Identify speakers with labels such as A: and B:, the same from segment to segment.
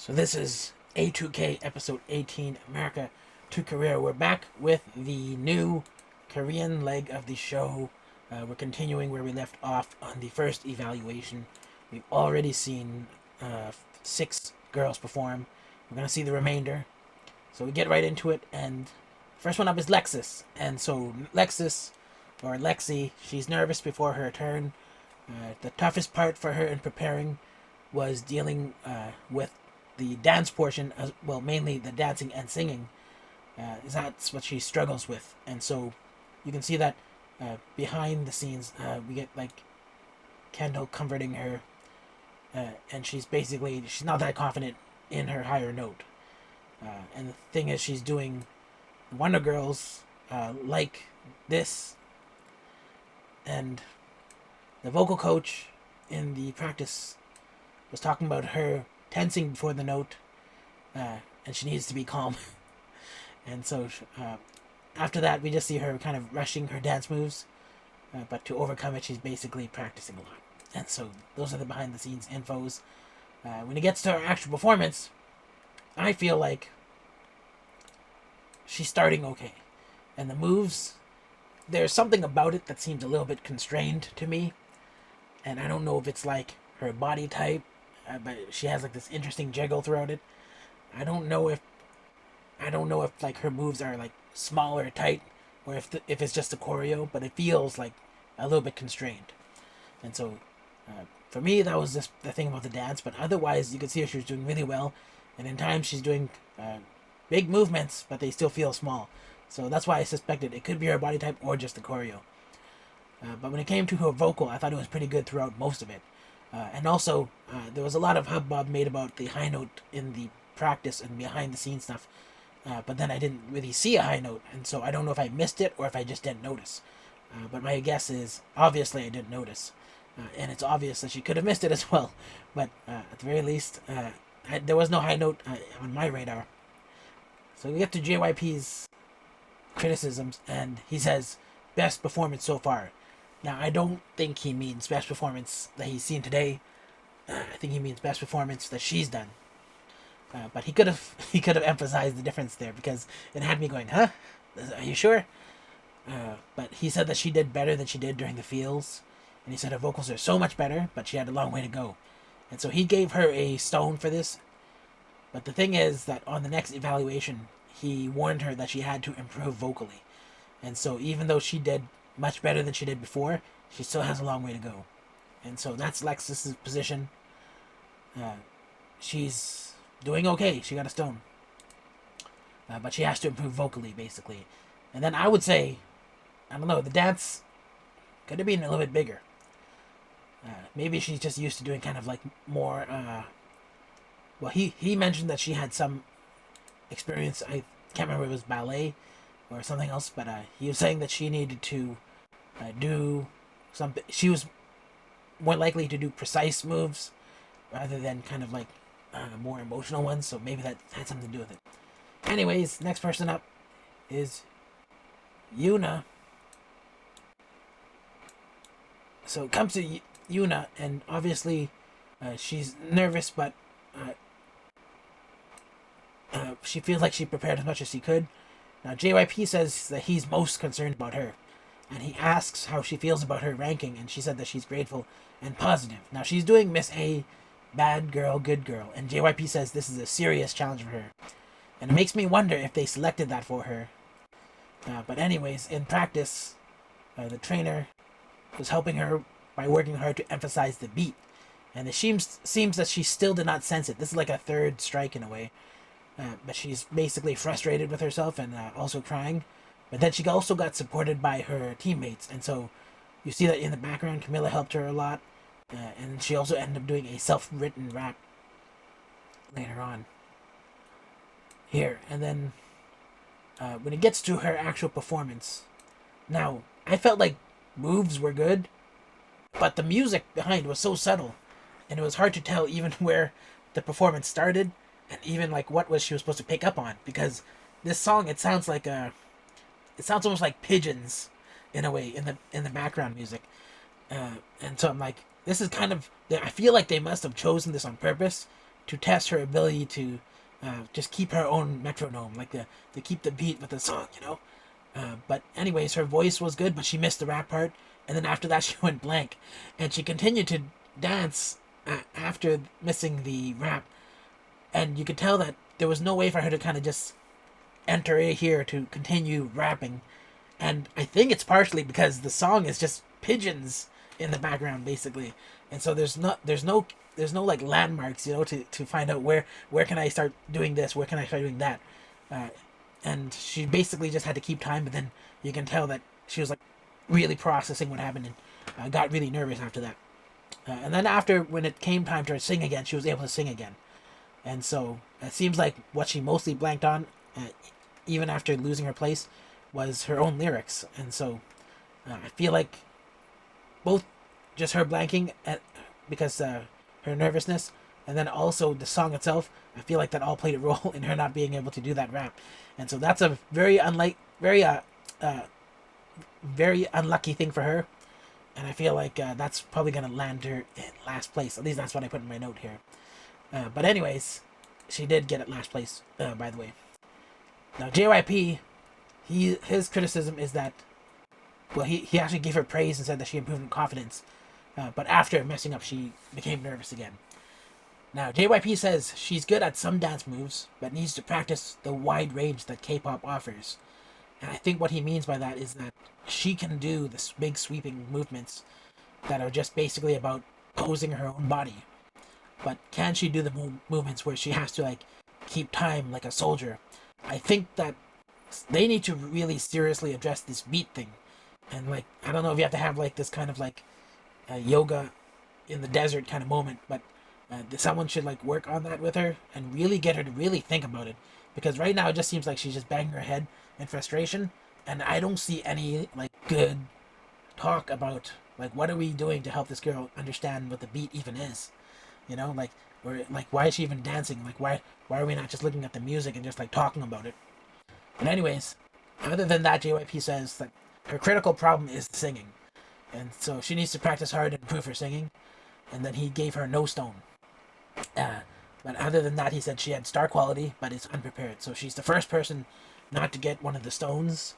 A: So this is A2K episode 18, America to Korea. We're back with the new Korean leg of the show. We're continuing where we left off on the first evaluation. We've already seen 6 girls perform. We're going to see the remainder. So we get right into it, and first one up is Lexus. And so Lexus, or Lexi, she's nervous before her turn. The toughest part for her in preparing was dealing with the dance portion, as well, mainly the dancing and singing. That's what she struggles with, and so you can see that behind the scenes, we get like Kendall comforting her, and she's not that confident in her higher note. And the thing is, she's doing Wonder Girls like this, and the vocal coach in the practice was talking about her tensing before the note, and she needs to be calm. And so after that, we just see her kind of rushing her dance moves, but to overcome it, she's basically practicing a lot. And so those are the behind the scenes infos. When it gets to her actual performance, I feel like she's starting okay, and the moves, there's something about it that seems a little bit constrained to me, and I don't know if it's like her body type, but she has like this interesting jiggle throughout it. I don't know if like her moves are like small or tight, or if it's just a choreo, but it feels like a little bit constrained. And so for me, that was just the thing about the dance. But otherwise, you could see her, she was doing really well, and in times she's doing big movements, but they still feel small. So that's why I suspected it could be her body type or just the choreo. But when it came to her vocal, I thought it was pretty good throughout most of it. And also, there was a lot of hubbub made about the high note in the practice and behind the scenes stuff. But then I didn't really see a high note, and so I don't know if I missed it or if I just didn't notice. But my guess is, obviously, I didn't notice. And it's obvious that she could have missed it as well. But at the very least, there was no high note on my radar. So we get to JYP's criticisms, and he says, best performance so far. Now, I don't think he means best performance that he's seen today. I think he means best performance that she's done. But he could have emphasized the difference there, because it had me going, huh? Are you sure? But he said that she did better than she did during the feels, and he said her vocals are so much better, but she had a long way to go. And so he gave her a stone for this. But the thing is that on the next evaluation, he warned her that she had to improve vocally. And so even though she did much better than she did before, she still has a long way to go. And so that's Lexus's position. She's doing okay. She got a stone. But she has to improve vocally, basically. And then I would say, I don't know, the dance could have been a little bit bigger. Maybe she's just used to doing kind of like more... well, he mentioned that she had some experience. I can't remember if it was ballet or something else, but he was saying that she needed to do something. She was more likely to do precise moves rather than kind of like more emotional ones, so maybe that had something to do with it. Anyways, next person up is Yuna. So it comes to Yuna, and obviously she's nervous, but she feels like she prepared as much as she could. Now, JYP says that he's most concerned about her, and he asks how she feels about her ranking, and she said that she's grateful and positive. Now, she's doing Miss A, bad girl, good girl, and JYP says this is a serious challenge for her. And it makes me wonder if they selected that for her. But anyways, in practice, the trainer was helping her by working hard to emphasize the beat. And it seems that she still did not sense it. This is like a third strike in a way. But she's basically frustrated with herself and also crying. But then she also got supported by her teammates. And so you see that in the background, Camilla helped her a lot. And she also ended up doing a self-written rap later on. Here. And then when it gets to her actual performance. Now, I felt like moves were good. But the music behind was so subtle. And it was hard to tell even where the performance started. And even like what was she was supposed to pick up on, because this song, it sounds almost like pigeons in a way in the background music, and so I'm like, this is kind of, I feel like they must have chosen this on purpose to test her ability to just keep her own metronome, like to keep the beat with the song, you know. But anyways, her voice was good, but she missed the rap part, and then after that she went blank, and she continued to dance after missing the rap, and you could tell that there was no way for her to kind of just enter here to continue rapping, and I think it's partially because the song is just pigeons in the background basically, and so there's no like landmarks, you know, to find out where can I start doing this, where can I start doing that, uh, and she basically just had to keep time, but then you can tell that she was like really processing what happened and got really nervous after that. And then after, when it came time to her sing again, she was able to sing again. And so it seems like what she mostly blanked on, even after losing her place, was her own lyrics. And so I feel like both just her blanking because her nervousness, and then also the song itself, I feel like that all played a role in her not being able to do that rap. And so that's a very unlucky thing for her. And I feel like that's probably going to land her in last place. At least that's what I put in my note here. But anyways, she did get it last place, by the way. Now, JYP, his criticism is that, well, he actually gave her praise and said that she improved in confidence. But after messing up, she became nervous again. Now, JYP says she's good at some dance moves, but needs to practice the wide range that K-pop offers. And I think what he means by that is that she can do this big sweeping movements that are just basically about posing her own body. But can she do the movements where she has to like keep time like a soldier? I think that they need to really seriously address this beat thing. And like, I don't know if you have to have like this kind of like yoga in the desert kind of moment, but someone should like work on that with her and really get her to really think about it. Because right now it just seems like she's just banging her head in frustration, and I don't see any like good talk about like what are we doing to help this girl understand what the beat even is, you know, like, or like why is she even dancing, like why are we not just looking at the music and just like talking about it. But anyways, other than that, JYP says that her critical problem is singing, and so she needs to practice hard and improve her singing, and then he gave her no stone. But other than that, he said she had star quality, but is unprepared. So she's the first person not to get one of the stones.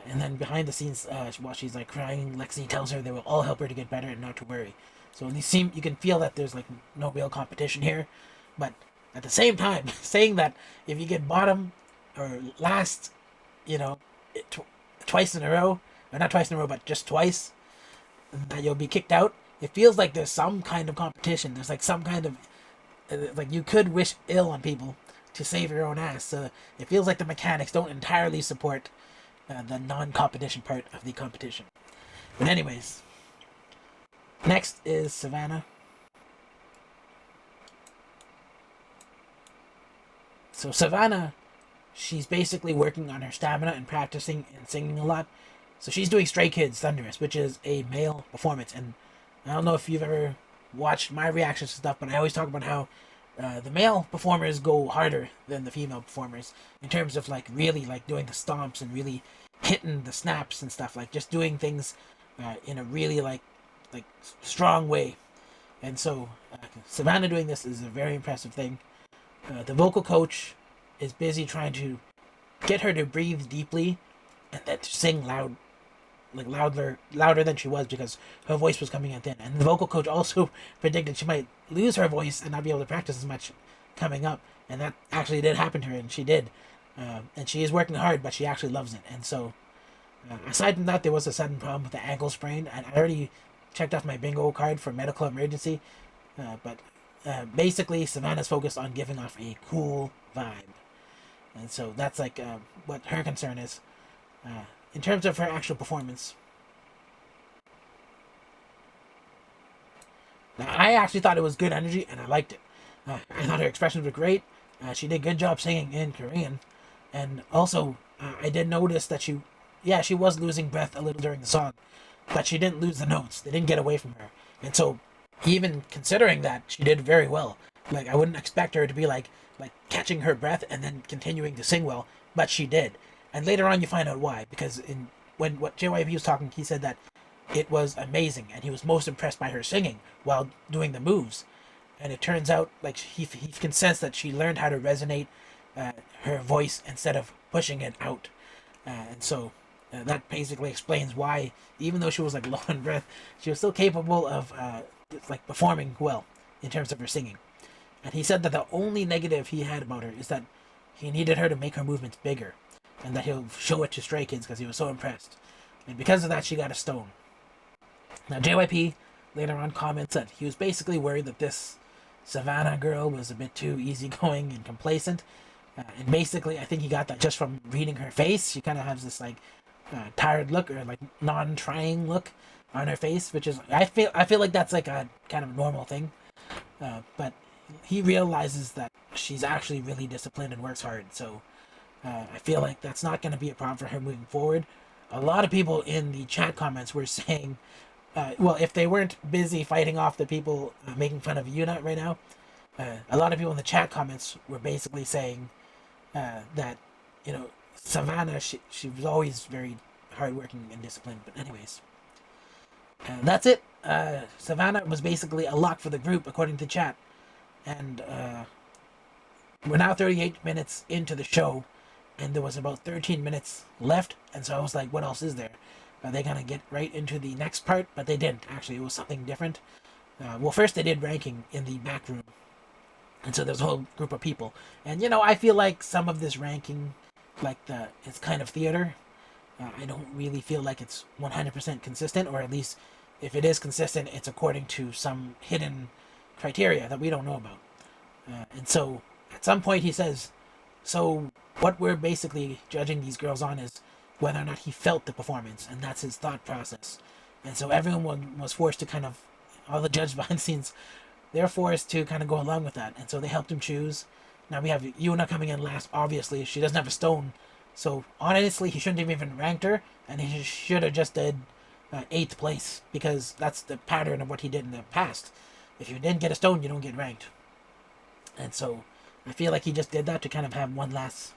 A: And then behind the scenes, while she's like crying, Lexi tells her they will all help her to get better and not to worry. So you can feel that there's like no real competition here. But at the same time, saying that if you get bottom or last, you know, twice in a row, or not twice in a row, but just twice, that you'll be kicked out. It feels like there's some kind of competition. There's like some kind of like you could wish ill on people to save your own ass. So it feels like the mechanics don't entirely support the non-competition part of the competition. But anyways, next is Savannah. So Savannah, she's basically working on her stamina and practicing and singing a lot. So she's doing Stray Kids Thunderous, which is a male performance. And I don't know if you've ever watched my reactions to stuff, but I always talk about how the male performers go harder than the female performers in terms of like really like doing the stomps and really hitting the snaps and stuff, like just doing things in a really like strong way. And so Savannah doing this is a very impressive thing. The vocal coach is busy trying to get her to breathe deeply and then to sing loud, like louder than she was, because her voice was coming in thin. And the vocal coach also predicted she might lose her voice and not be able to practice as much coming up, and that actually did happen to her, and she did. And she is working hard, but she actually loves it. And so, aside from that, there was a sudden problem with the ankle sprain, and I already checked off my bingo card for medical emergency. But basically, Savannah's focused on giving off a cool vibe, and so that's like what her concern is. In terms of her actual performance, now, I actually thought it was good energy, and I liked it. I thought her expressions were great. She did a good job singing in Korean, and also I did notice that she was losing breath a little during the song, but she didn't lose the notes. They didn't get away from her, and so even considering that, she did very well. Like, I wouldn't expect her to be like catching her breath and then continuing to sing well, but she did. And later on, you find out why, because when JYP was talking, he said that it was amazing, and he was most impressed by her singing while doing the moves. and it turns out like he can sense that she learned how to resonate her voice instead of pushing it out, and so that basically explains why, even though she was like low on breath, she was still capable of like performing well in terms of her singing. And he said that the only negative he had about her is that he needed her to make her movements bigger, and that he'll show it to Stray Kids because he was so impressed. And because of that, she got a stone. Now, JYP later on comments that he was basically worried that this Savannah girl was a bit too easygoing and complacent. And basically, I think he got that just from reading her face. She kind of has this like tired look or like non-trying look on her face, which is I feel like that's like a kind of normal thing. But he realizes that she's actually really disciplined and works hard. So I feel like that's not going to be a problem for her moving forward. A lot of people in the chat comments were saying, well, if they weren't busy fighting off the people making fun of Yuna right now, a lot of people in the chat comments were basically saying that, you know, Savannah, she was always very hardworking and disciplined. But anyways, that's it. Savannah was basically a lock for the group, according to chat. And we're now 38 minutes into the show, and there was about 13 minutes left. And so I was like, what else is there? Are they going to get right into the next part? But they didn't, actually. It was something different. Well, first they did ranking in the back room. And so there's a whole group of people. And, you know, I feel like some of this ranking, like, it's kind of theater. I don't really feel like it's 100% consistent, or at least if it is consistent, it's according to some hidden criteria that we don't know about. And so at some point he says, so what we're basically judging these girls on is whether or not he felt the performance, and that's his thought process. And so everyone was forced to kind of, all the judges behind the scenes, they're forced to kind of go along with that. And so they helped him choose. Now we have Yuna coming in last, obviously. She doesn't have a stone. So honestly, he shouldn't have even ranked her, and he should have just did 8th place, because that's the pattern of what he did in the past. If you didn't get a stone, you don't get ranked. And so I feel like he just did that to kind of have one last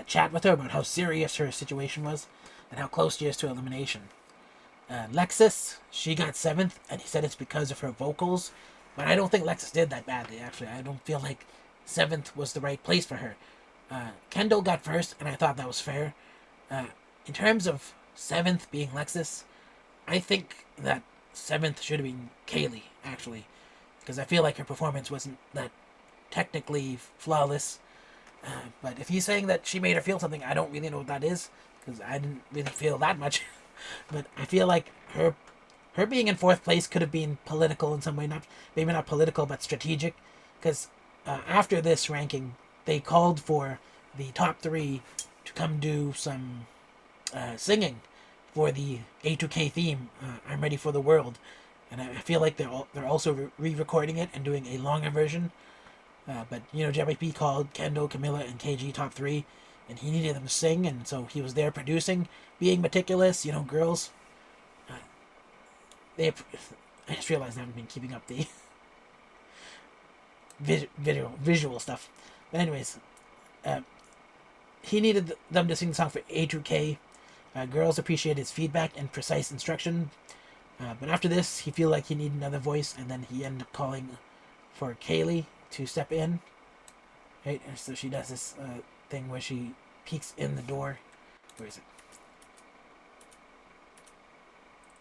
A: chat with her about how serious her situation was and how close she is to elimination. Lexus, she got 7th, and he said it's because of her vocals. But I don't think Lexus did that badly, actually. I don't feel like 7th was the right place for her. Kendall got 1st, and I thought that was fair. In terms of 7th being Lexus, I think that 7th should have been Kaylee, actually. Because I feel like her performance wasn't that technically flawless. But if he's saying that she made her feel something, I don't really know what that is, because I didn't really feel that much. But I feel like her being in 4th place could have been political in some way, maybe not political, but strategic. Because after this ranking, they called for the top 3 to come do some singing for the A2K theme, I'm Ready for the World. And I feel like they're also re-recording it and doing a longer version. But, you know, JYP called Kendall, Camilla, and KG top 3, and he needed them to sing, and so he was there producing, being meticulous, you know, girls. I just realized I haven't been keeping up the visual stuff. But anyways, he needed them to sing the song for A2K. Girls appreciated his feedback and precise instruction. But after this, he feel like he needed another voice, and then he ended up calling for Kaylee to step in. Right, and so she does this thing where she peeks in the door. Where is it?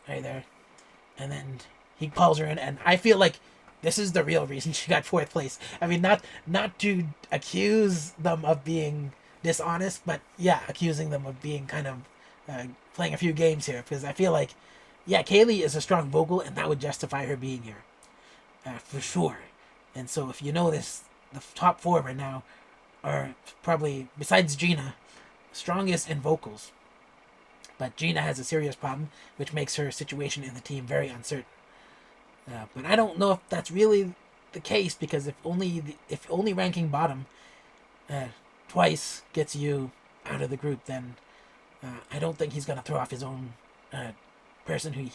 A: Right there. And then he calls her in, and I feel like this is the real reason she got 4th place. I mean, not to accuse them of being dishonest, but yeah, accusing them of being kind of playing a few games here, because I feel like, yeah, Kaylee is a strong vocal, and that would justify her being here, for sure. And so if you know this, the top 4 right now are probably, besides Gina, strongest in vocals. But Gina has a serious problem, which makes her situation in the team very uncertain. But I don't know if that's really the case, because if only ranking bottom twice gets you out of the group, then I don't think he's going to throw off his own person who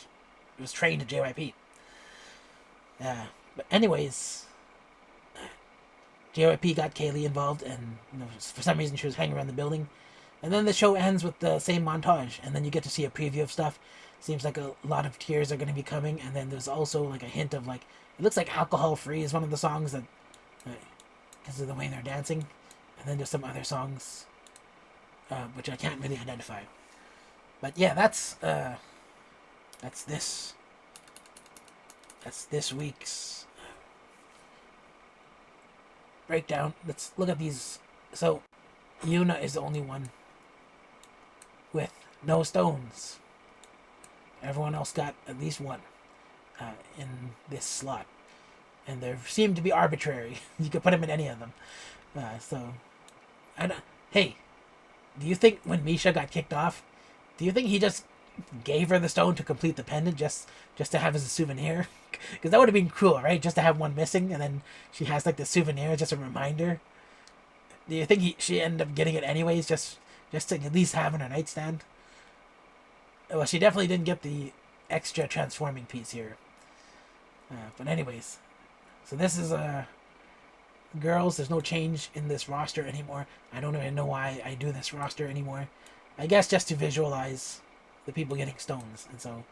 A: was trained at JYP. But anyways, JYP got Kaylee involved, and you know, for some reason she was hanging around the building. And then the show ends with the same montage, and then you get to see a preview of stuff. Seems like a lot of tears are going to be coming, and then there's also like a hint of like it looks like Alcohol Free is one of the songs that because of the way they're dancing, and then there's some other songs which I can't really identify. But yeah, that's this. That's this week's breakdown. Let's look at these. So, Yuna is the only one with no stones. Everyone else got at least one in this slot. And they seem to be arbitrary. You could put them in any of them. So, I don't, hey, do you think when Misha got kicked off, do you think he just gave her the stone to complete the pendant just to have as a souvenir? Because that would have been cool, right? Just to have one missing, and then she has like the souvenir, just a reminder. Do you think she ended up getting it anyways, just to at least have in her nightstand? Well, she definitely didn't get the extra transforming piece here. But anyways, so this is girls. There's no change in this roster anymore. I don't even know why I do this roster anymore. I guess just to visualize the people getting stones. And so,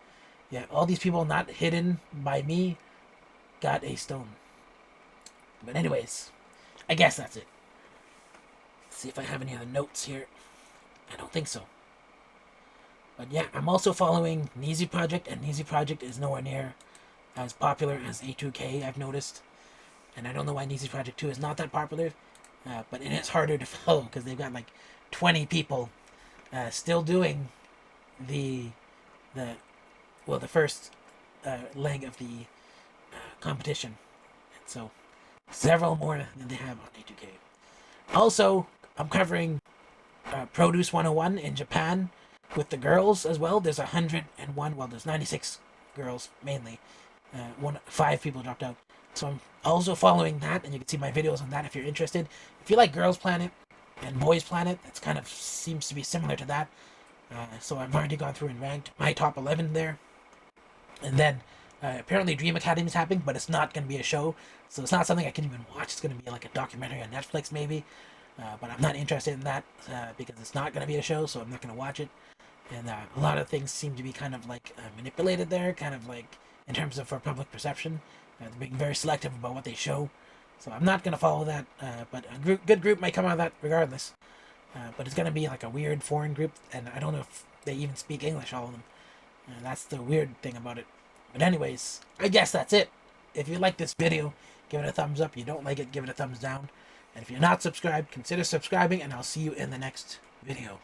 A: yeah, all these people not hidden by me got a stone. But anyways, I guess that's it. Let's see if I have any other notes here. I don't think so. But yeah, I'm also following Neezy Project, and Neezy Project is nowhere near as popular as A2K, I've noticed. And I don't know why Neezy Project 2 is not that popular, but it is harder to follow because they've got like 20 people still doing the first leg of the competition. And so several more than they have on A2K. Also, I'm covering Produce 101 in Japan with the girls as well. There's 101, well, there's 96 girls mainly. 5 people dropped out. So I'm also following that, and you can see my videos on that if you're interested. If you like Girls Planet and Boys Planet, it's kind of seems to be similar to that. So I've already gone through and ranked my top 11 there. And then apparently Dream Academy is happening, but it's not going to be a show. So it's not something I can even watch. It's going to be like a documentary on Netflix maybe. But I'm not interested in that because it's not going to be a show, so I'm not going to watch it. And a lot of things seem to be kind of like manipulated there, kind of like in terms of for public perception. They're being very selective about what they show. So I'm not going to follow that, but a good group might come out of that regardless. But it's going to be like a weird foreign group, and I don't know if they even speak English, all of them. And that's the weird thing about it. But anyways, I guess that's it. If you like this video, give it a thumbs up. If you don't like it, give it a thumbs down. And if you're not subscribed, consider subscribing, and I'll see you in the next video.